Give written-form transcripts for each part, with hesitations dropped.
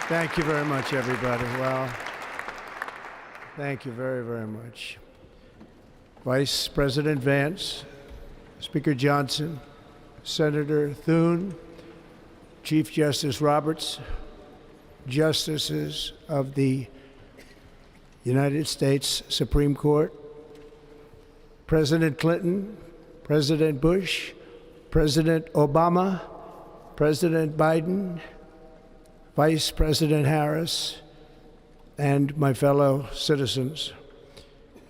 Thank you very much, everybody. Well, thank you very, very much. Vice President Vance, Speaker Johnson, Senator Thune, Chief Justice Roberts, Justices of the United States Supreme Court, President Clinton, President Bush, President Obama, President Biden, Vice President Harris, and my fellow citizens.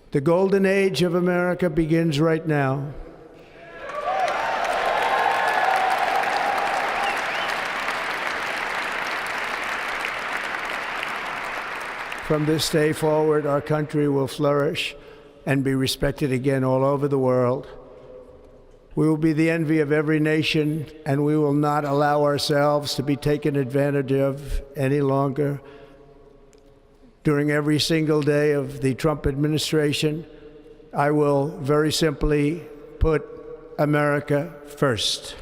The golden age of America begins right now. From this day forward, our country will flourish and be respected again all over the world. We will be the envy of every nation, and we will not allow ourselves to be taken advantage of any longer. During every single day of the Trump administration, I will very simply put America first.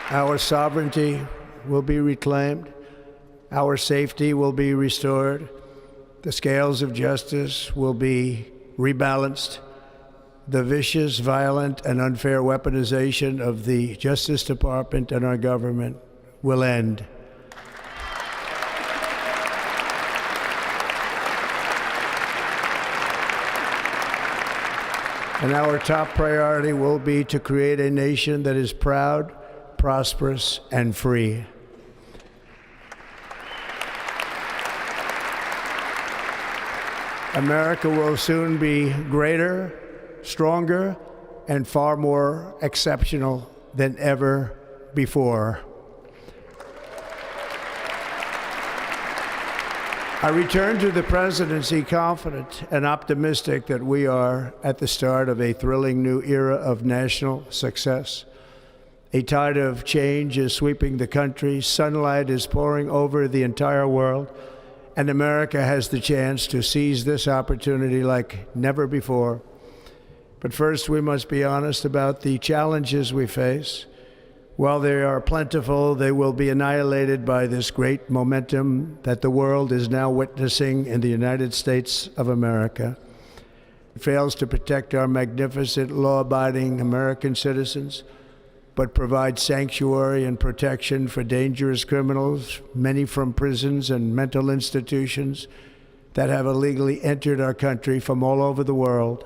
Our sovereignty will be reclaimed. Our safety will be restored. The scales of justice will be rebalanced. The vicious, violent, and unfair weaponization of the Justice Department and our government will end. And our top priority will be to create a nation that is proud, prosperous, and free. America will soon be greater, stronger, and far more exceptional than ever before. I return to the presidency confident and optimistic that we are at the start of a thrilling new era of national success. A tide of change is sweeping the country, sunlight is pouring over the entire world, and America has the chance to seize this opportunity like never before. But first, we must be honest about the challenges we face. While they are plentiful, they will be annihilated by this great momentum that the world is now witnessing in the United States of America. It fails to protect our magnificent, law-abiding American citizens, but provides sanctuary and protection for dangerous criminals, many from prisons and mental institutions that have illegally entered our country from all over the world.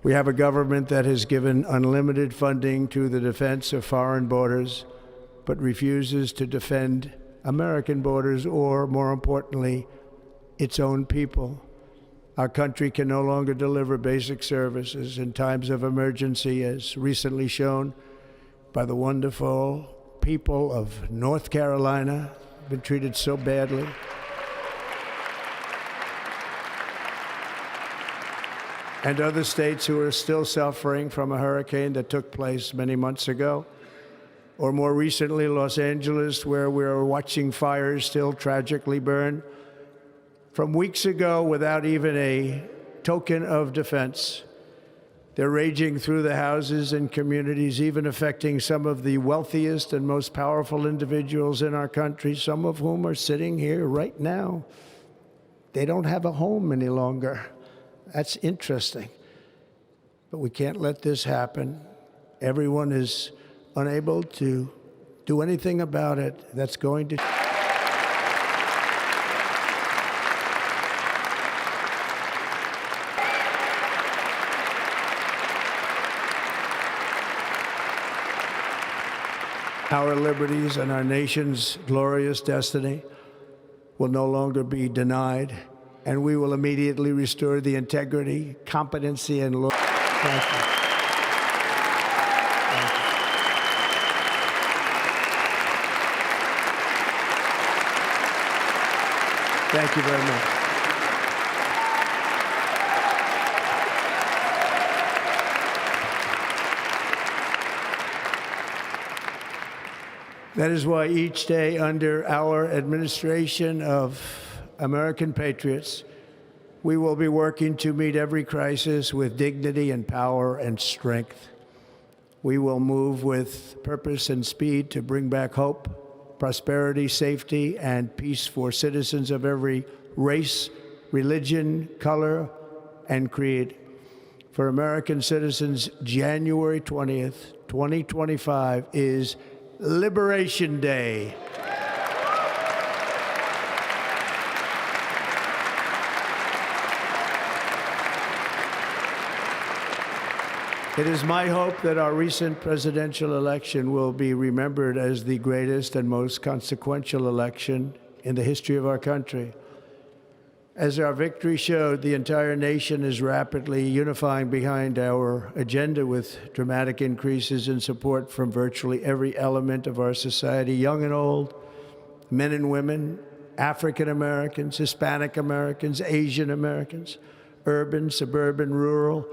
We have a government that has given unlimited funding to the defense of foreign borders, but refuses to defend American borders or, more importantly, its own people. Our country can no longer deliver basic services in times of emergency, as recently shown by the wonderful people of North Carolina, been treated so badly. And other states who are still suffering from a hurricane that took place many months ago. Or more recently, Los Angeles, where we're watching fires still tragically burn from weeks ago without even a token of defense. They're raging through the houses and communities, even affecting some of the wealthiest and most powerful individuals in our country, some of whom are sitting here right now. They don't have a home any longer. That's interesting. But we can't let this happen. Everyone is unable to do anything about it. That's going to... Our liberties and our nation's glorious destiny will no longer be denied, and we will immediately restore the integrity, competency, and law. Thank you. Thank you very much. That is why each day under our administration of American patriots, We will be working to meet every crisis with dignity and power and strength. We will move with purpose and speed to bring back hope, prosperity, safety, and peace for citizens of every race, religion, color, and creed. For American citizens, January 20th, 2025 is Liberation Day. It is my hope that our recent presidential election will be remembered as the greatest and most consequential election in the history of our country. As our victory showed, the entire nation is rapidly unifying behind our agenda with dramatic increases in support from virtually every element of our society, young and old, men and women, African Americans, Hispanic Americans, Asian Americans, urban, suburban, rural,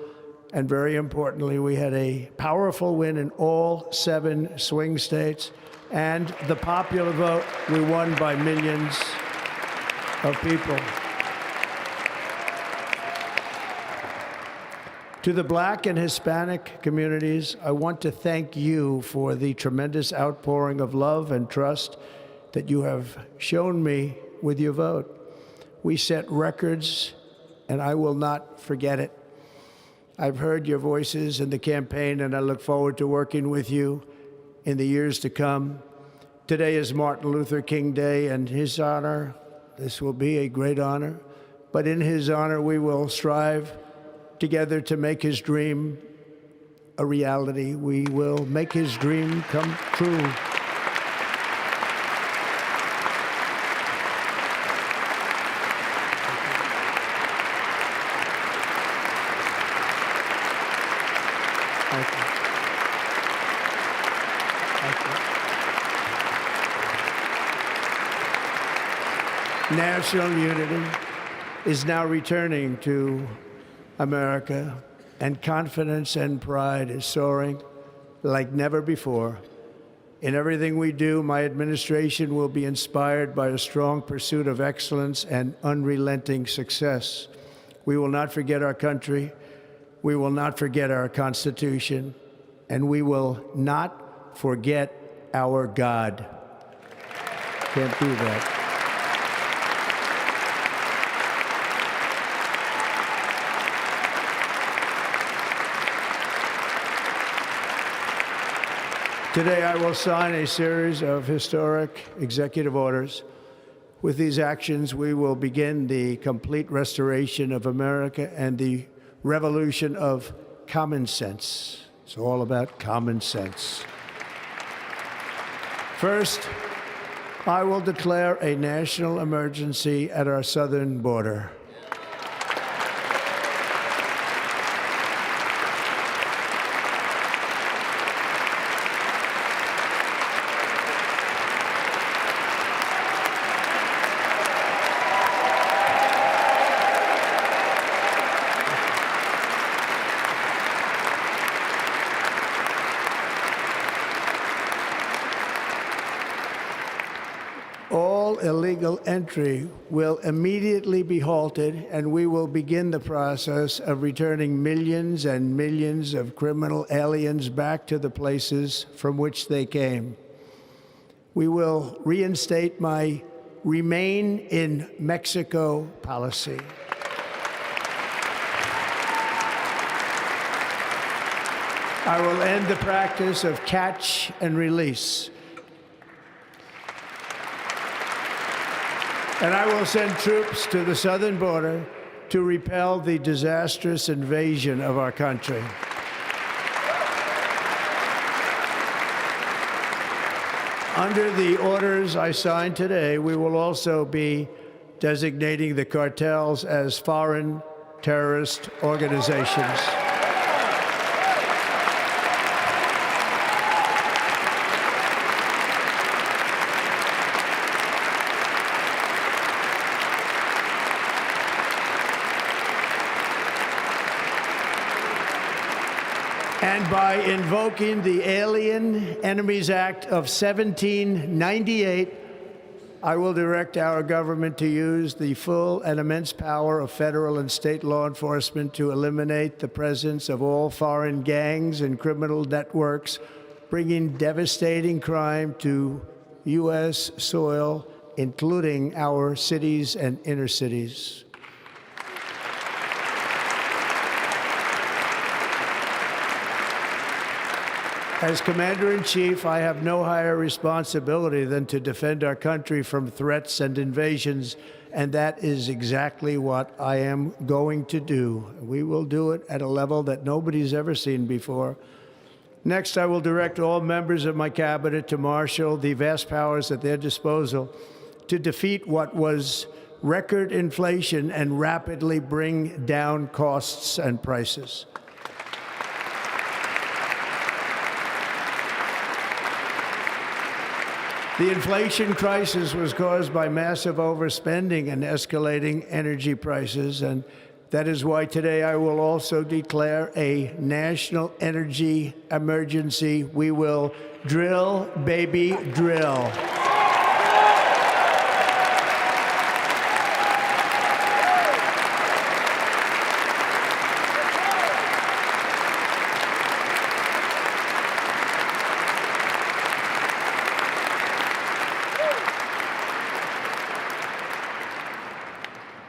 and very importantly, we had a powerful win in all 7 swing states, and the popular vote, we won by millions of people. To the Black and Hispanic communities, I want to thank you for the tremendous outpouring of love and trust that you have shown me with your vote. We set records, and I will not forget it. I've heard your voices in the campaign, and I look forward to working with you in the years to come. Today is Martin Luther King Day, and his honor, this will be a great honor, but in his honor, we will strive together to make his dream a reality. We will make his dream come true. National unity is now returning to America, and confidence and pride is soaring like never before. In everything we do, my administration will be inspired by a strong pursuit of excellence and unrelenting success. We will not forget our country, we will not forget our Constitution, and we will not forget our God. Can't do that. Today, I will sign a series of historic executive orders. With these actions, we will begin the complete restoration of America and the revolution of common sense. It's all about common sense. First, I will declare a national emergency at our southern border. All illegal entry will immediately be halted, and we will begin the process of returning millions and millions of criminal aliens back to the places from which they came. We will reinstate my Remain in Mexico policy. I will end the practice of catch and release. And I will send troops to the southern border to repel the disastrous invasion of our country. Under the orders I signed today, we will also be designating the cartels as foreign terrorist organizations. And by invoking the Alien Enemies Act of 1798, I will direct our government to use the full and immense power of federal and state law enforcement to eliminate the presence of all foreign gangs and criminal networks, bringing devastating crime to U.S. soil, including our cities and inner cities. As Commander-in-Chief, I have no higher responsibility than to defend our country from threats and invasions, and that is exactly what I am going to do. We will do it at a level that nobody's ever seen before. Next, I will direct all members of my cabinet to marshal the vast powers at their disposal to defeat what was record inflation and rapidly bring down costs and prices. The inflation crisis was caused by massive overspending and escalating energy prices, and that is why today I will also declare a national energy emergency. We will drill, baby, drill.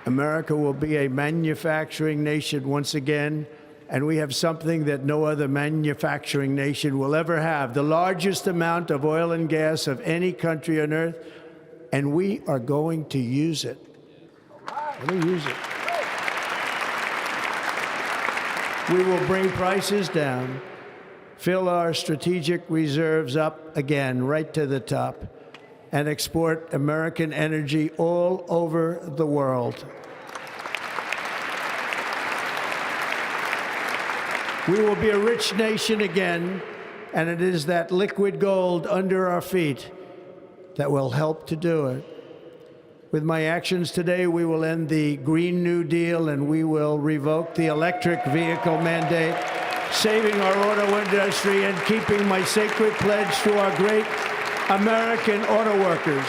America will be a manufacturing nation once again, and we have something that no other manufacturing nation will ever have, the largest amount of oil and gas of any country on earth, and we are going to use it. We're going to use it. We will bring prices down, fill our strategic reserves up again, right to the top, and export American energy all over the world. We will be a rich nation again, and it is that liquid gold under our feet that will help to do it. With my actions today, we will end the Green New Deal, and we will revoke the electric vehicle mandate, saving our auto industry and keeping my sacred pledge to our great American auto workers.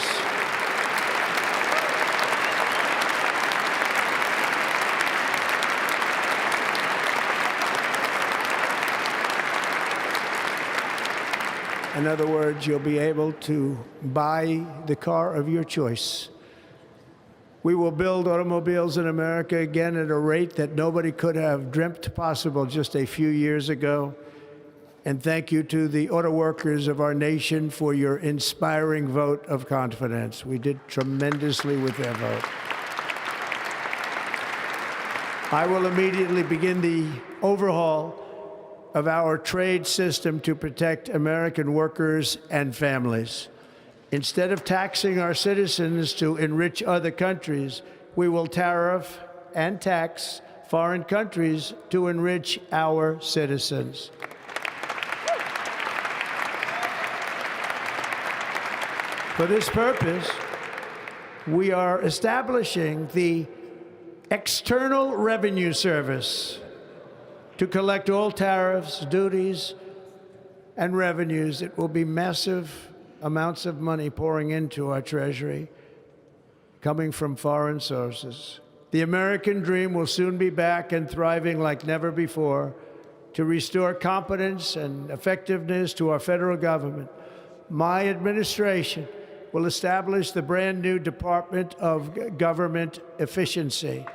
In other words, you'll be able to buy the car of your choice. We will build automobiles in America again at a rate that nobody could have dreamt possible just a few years ago. And thank you to the auto workers of our nation for your inspiring vote of confidence. We did tremendously with their vote. I will immediately begin the overhaul of our trade system to protect American workers and families. Instead of taxing our citizens to enrich other countries, we will tariff and tax foreign countries to enrich our citizens. For this purpose, we are establishing the External Revenue Service to collect all tariffs, duties, and revenues. It will be massive amounts of money pouring into our treasury, coming from foreign sources. The American dream will soon be back and thriving like never before to restore competence and effectiveness to our federal government. My administration will establish the brand new Department of Government Efficiency.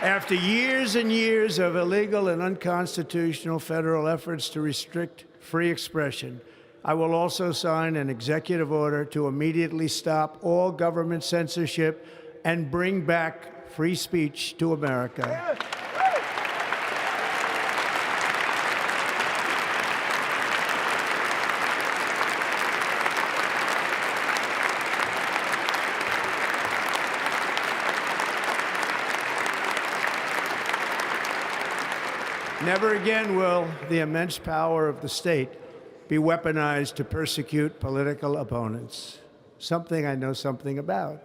After years and years of illegal and unconstitutional federal efforts to restrict free expression, I will also sign an executive order to immediately stop all government censorship and bring back free speech to America. Never again will the immense power of the state be weaponized to persecute political opponents, something I know something about.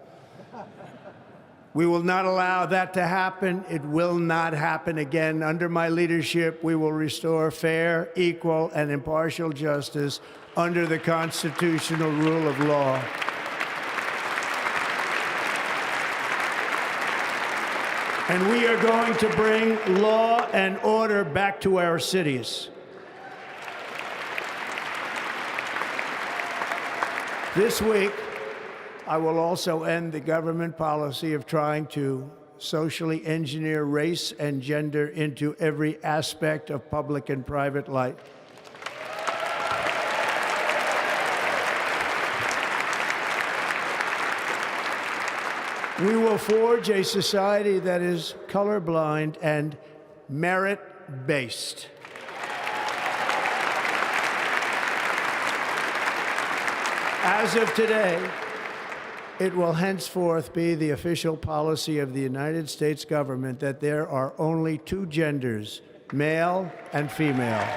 We will not allow that to happen. It will not happen again. Under my leadership, we will restore fair, equal, and impartial justice under the constitutional rule of law. And we are going to bring law and order back to our cities. This week, I will also end the government policy of trying to socially engineer race and gender into every aspect of public and private life. We will forge a society that is colorblind and merit-based. As of today, it will henceforth be the official policy of the United States government that there are only two genders, male and female.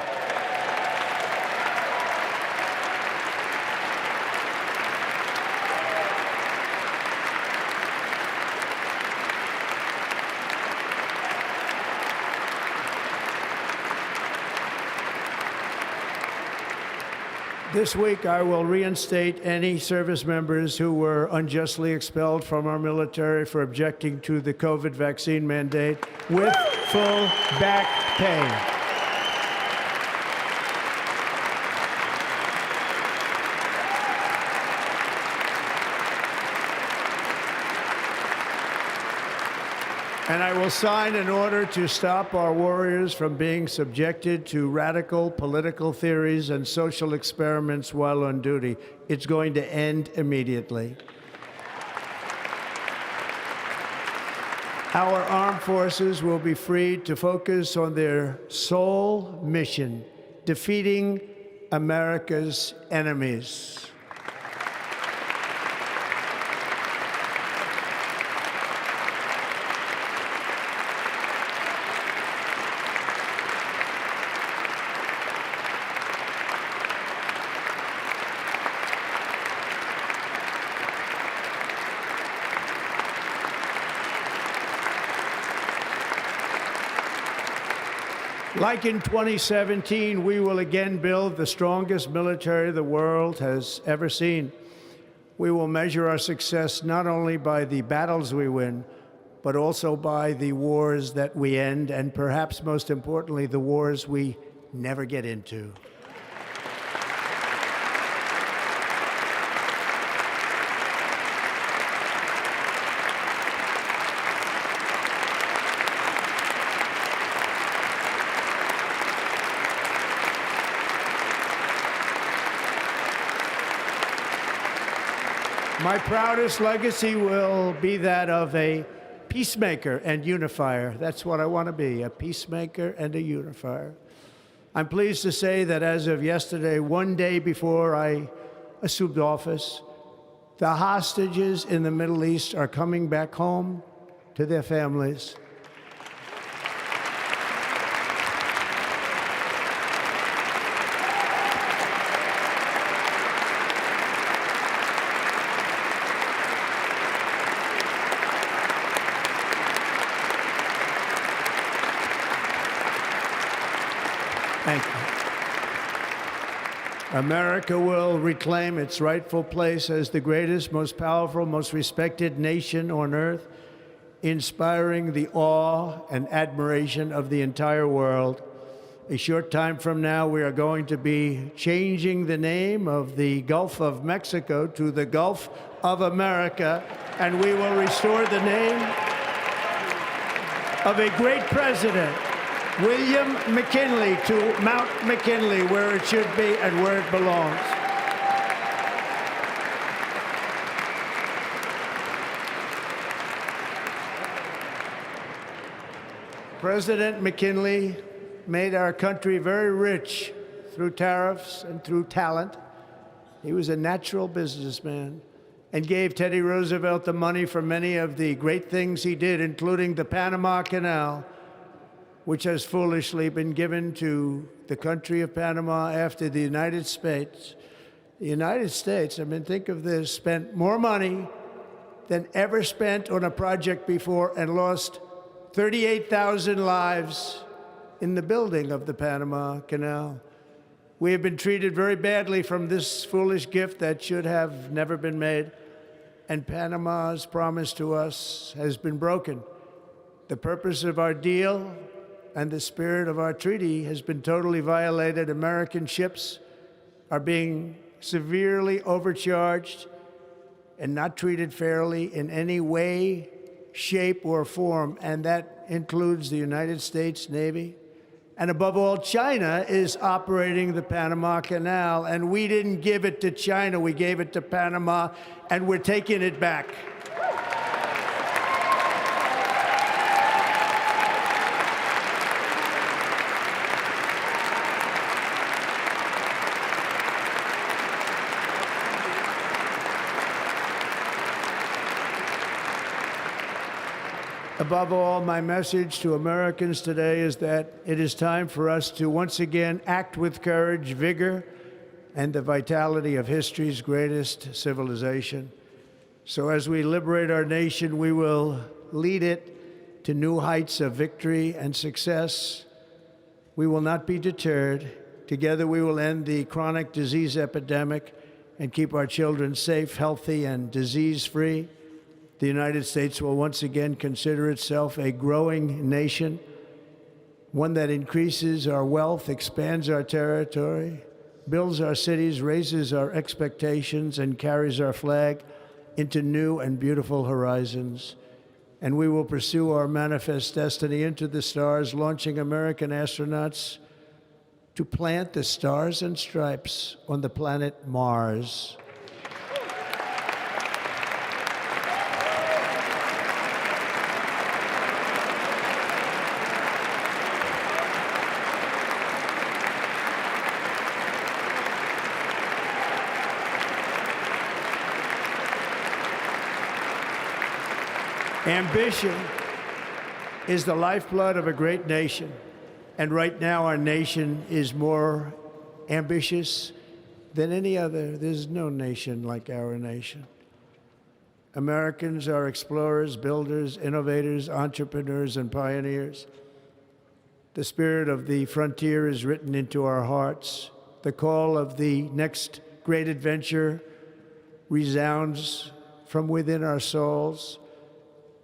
This week, I will reinstate any service members who were unjustly expelled from our military for objecting to the COVID vaccine mandate with full back pay. And I will sign an order to stop our warriors from being subjected to radical political theories and social experiments while on duty. It's going to end immediately. Our armed forces will be freed to focus on their sole mission, defeating America's enemies. Like in 2017, we will again build the strongest military the world has ever seen. We will measure our success not only by the battles we win, but also by the wars that we end, and perhaps most importantly, the wars we never get into. My proudest legacy will be that of a peacemaker and unifier. That's what I want to be, a peacemaker and a unifier. I'm pleased to say that as of yesterday, one day before I assumed office, the hostages in the Middle East are coming back home to their families. Thank you. America will reclaim its rightful place as the greatest, most powerful, most respected nation on earth, inspiring the awe and admiration of the entire world. A short time from now, we are going to be changing the name of the Gulf of Mexico to the Gulf of America, and we will restore the name of a great president, William McKinley, to Mount McKinley, where it should be and where it belongs. President McKinley made our country very rich through tariffs and through talent. He was a natural businessman and gave Teddy Roosevelt the money for many of the great things he did, including the Panama Canal, which has foolishly been given to the country of Panama after the United States. The United States, I mean, think of this, spent more money than ever spent on a project before and lost 38,000 lives in the building of the Panama Canal. We have been treated very badly from this foolish gift that should have never been made, and Panama's promise to us has been broken. The purpose of our deal and the spirit of our treaty has been totally violated. American ships are being severely overcharged and not treated fairly in any way, shape, or form, and that includes the United States Navy. And above all, China is operating the Panama Canal, and we didn't give it to China, we gave it to Panama, and we're taking it back. Above all, my message to Americans today is that it is time for us to once again act with courage, vigor, and the vitality of history's greatest civilization. So as we liberate our nation, we will lead it to new heights of victory and success. We will not be deterred. Together we will end the chronic disease epidemic and keep our children safe, healthy, and disease-free. The United States will once again consider itself a growing nation, one that increases our wealth, expands our territory, builds our cities, raises our expectations, and carries our flag into new and beautiful horizons. And we will pursue our manifest destiny into the stars, launching American astronauts to plant the stars and stripes on the planet Mars. Ambition is the lifeblood of a great nation, and right now our nation is more ambitious than any other. There's no nation like our nation. Americans are explorers, builders, innovators, entrepreneurs, and pioneers. The spirit of the frontier is written into our hearts. The call of the next great adventure resounds from within our souls.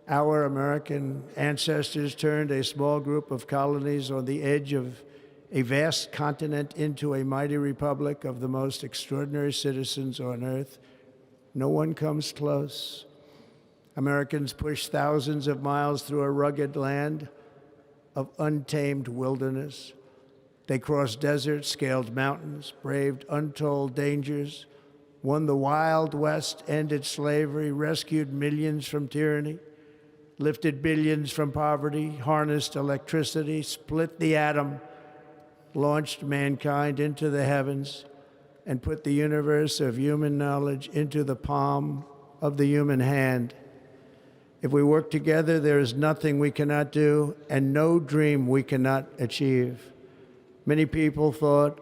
Our American ancestors turned a small group of colonies on the edge of a vast continent into a mighty republic of the most extraordinary citizens on earth. No one comes close. Americans pushed thousands of miles through a rugged land of untamed wilderness. They crossed deserts, scaled mountains, braved untold dangers, won the Wild West, ended slavery, rescued millions from tyranny, lifted billions from poverty, harnessed electricity, split the atom, launched mankind into the heavens, and put the universe of human knowledge into the palm of the human hand. If we work together, there is nothing we cannot do and no dream we cannot achieve. Many people thought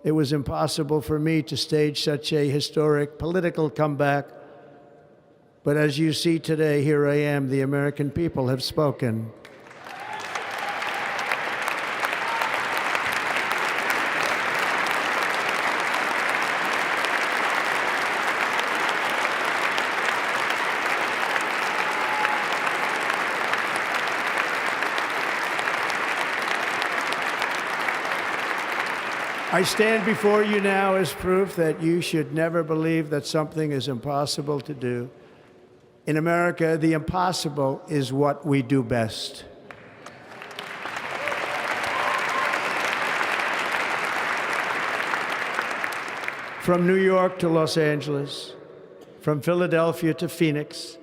it was impossible for me to stage such a historic political comeback. But as you see today, here I am. The American people have spoken. I stand before you now as proof that you should never believe that something is impossible to do. In America, the impossible is what we do best. From New York to Los Angeles, from Philadelphia to Phoenix,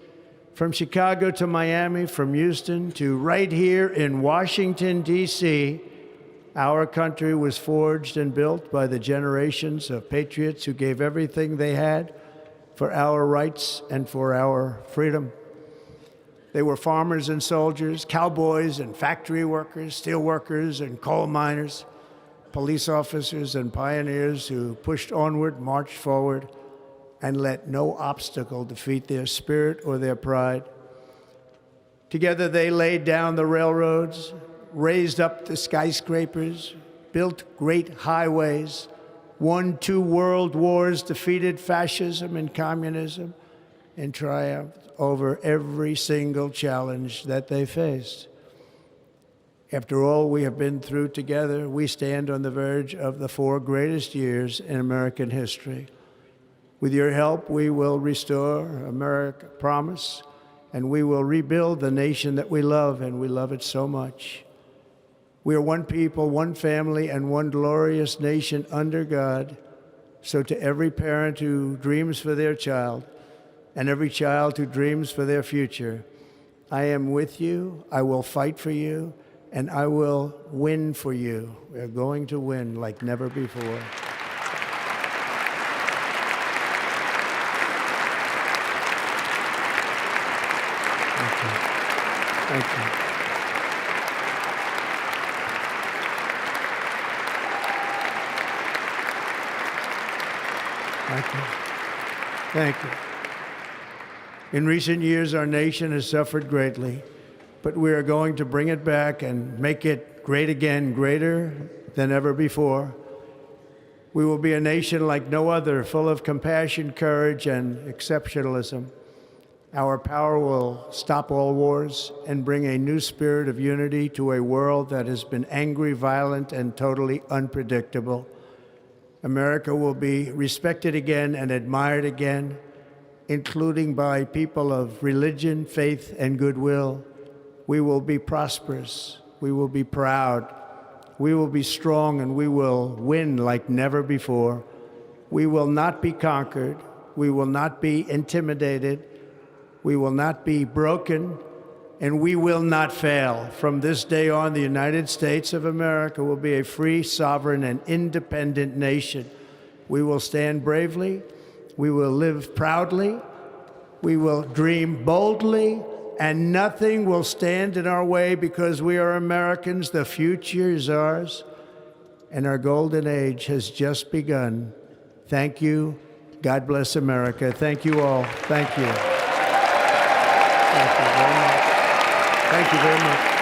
from Chicago to Miami, from Houston to right here in Washington, D.C., our country was forged and built by the generations of patriots who gave everything they had for our rights and for our freedom. They were farmers and soldiers, cowboys and factory workers, steel workers and coal miners, police officers and pioneers who pushed onward, marched forward, and let no obstacle defeat their spirit or their pride. Together they laid down the railroads, raised up the skyscrapers, built great highways, won 2 world wars, defeated fascism and communism, and triumphed over every single challenge that they faced. After all we have been through together, we stand on the verge of the 4 greatest years in American history. With your help, we will restore America, promise, and we will rebuild the nation that we love, and we love it so much. We are one people, one family, and one glorious nation under God. So to every parent who dreams for their child, and every child who dreams for their future, I am with you, I will fight for you, and I will win for you. We are going to win like never before. Thank you. Thank you. Thank you. Thank you. In recent years, our nation has suffered greatly, but we are going to bring it back and make it great again, greater than ever before. We will be a nation like no other, full of compassion, courage, and exceptionalism. Our power will stop all wars and bring a new spirit of unity to a world that has been angry, violent, and totally unpredictable. America will be respected again and admired again, including by people of religion, faith, and goodwill. We will be prosperous. We will be proud. We will be strong, and we will win like never before. We will not be conquered. We will not be intimidated. We will not be broken, and we will not fail. From this day on, the United States of America will be a free, sovereign, and independent nation. We will stand bravely. We will live proudly. We will dream boldly, and nothing will stand in our way because we are Americans. The future is ours, and our golden age has just begun. Thank you. God bless America. Thank you all. Thank you. Thank you very much. Thank you very much.